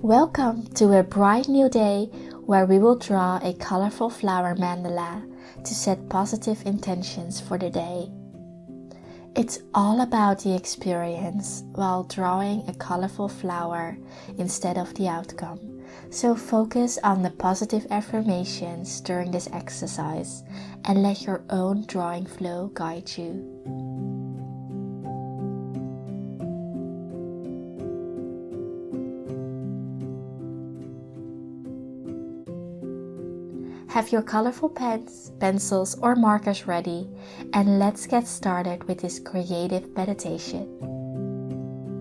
Welcome to a bright new day where we will draw a colorful flower mandala to set positive intentions for the day. It's all about the experience while drawing a colorful flower instead of the outcome. So focus on the positive affirmations during this exercise and let your own drawing flow guide you. Have your colorful pens, pencils or markers ready, and let's get started with this creative meditation.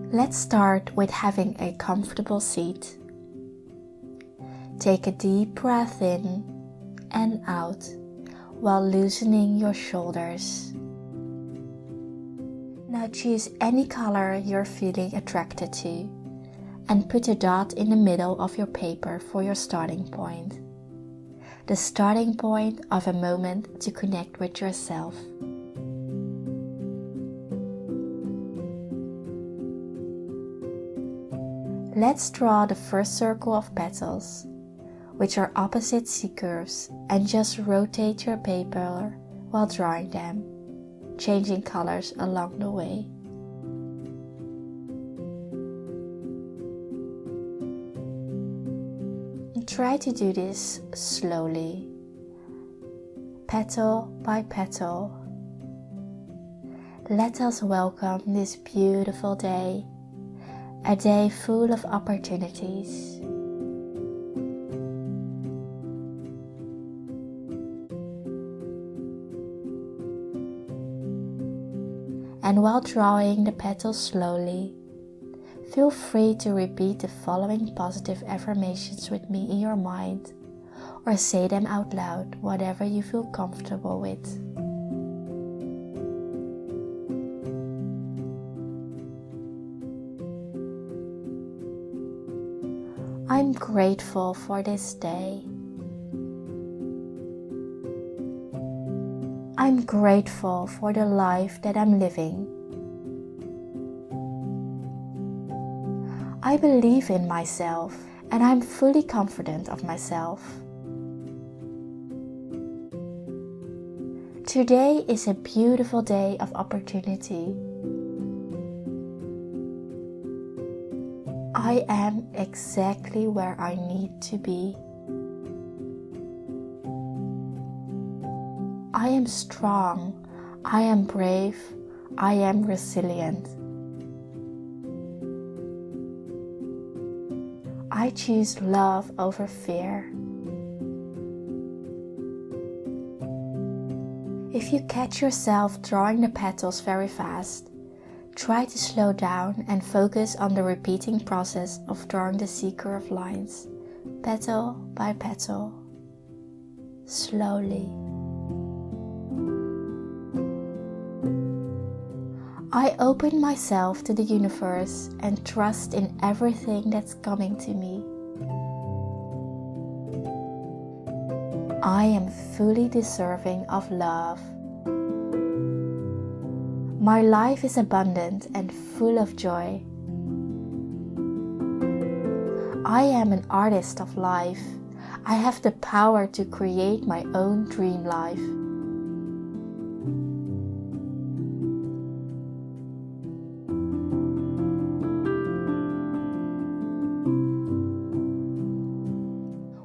Let's start with having a comfortable seat. Take a deep breath in and out while loosening your shoulders. Now choose any color you're feeling attracted to and put a dot in the middle of your paper for your starting point. The starting point of a moment to connect with yourself. Let's draw the first circle of petals, which are opposite C-curves, and just rotate your paper while drawing them, changing colors along the way. Try to do this slowly, petal by petal. Let us welcome this beautiful day, a day full of opportunities. And while drawing the petals slowly, feel free to repeat the following positive affirmations with me in your mind, or say them out loud, whatever you feel comfortable with. I'm grateful for this day. I'm grateful for the life that I'm living. I believe in myself and I'm fully confident of myself. Today is a beautiful day of opportunity. I am exactly where I need to be. I am strong. I am brave. I am resilient. I choose love over fear. If you catch yourself drawing the petals very fast, try to slow down and focus on the repeating process of drawing the C-curve lines, petal by petal, slowly. I open myself to the universe and trust in everything that's coming to me. I am fully deserving of love. My life is abundant and full of joy. I am an artist of life. I have the power to create my own dream life.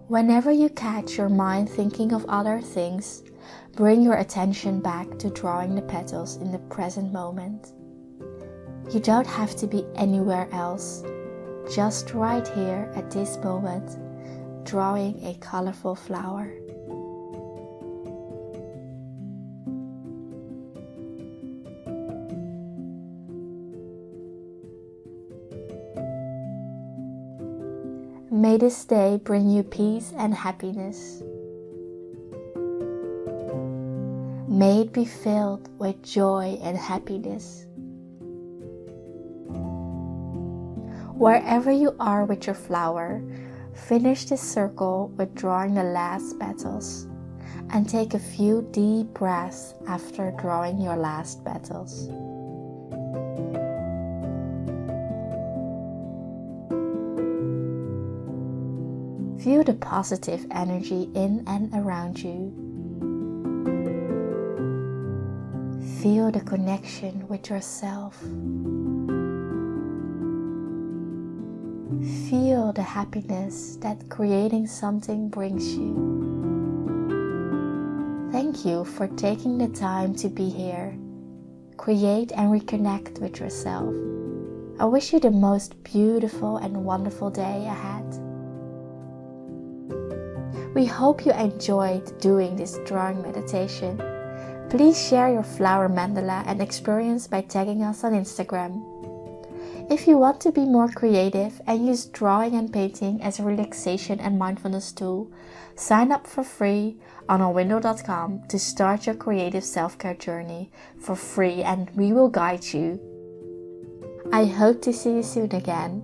Whenever you catch your mind thinking of other things, bring your attention back to drawing the petals in the present moment. You don't have to be anywhere else, just right here at this moment, drawing a colorful flower. May this day bring you peace and happiness. May it be filled with joy and happiness. Wherever you are with your flower, finish this circle with drawing the last petals and take a few deep breaths after drawing your last petals. Feel the positive energy in and around you. Feel the connection with yourself. Feel the happiness that creating something brings you. Thank you for taking the time to be here. Create and reconnect with yourself. I wish you the most beautiful and wonderful day ahead. We hope you enjoyed doing this drawing meditation. Please share your flower mandala and experience by tagging us on Instagram. If you want to be more creative and use drawing and painting as a relaxation and mindfulness tool, sign up for free on Unwindle.com to start your creative self-care journey for free, and we will guide you. I hope to see you soon again.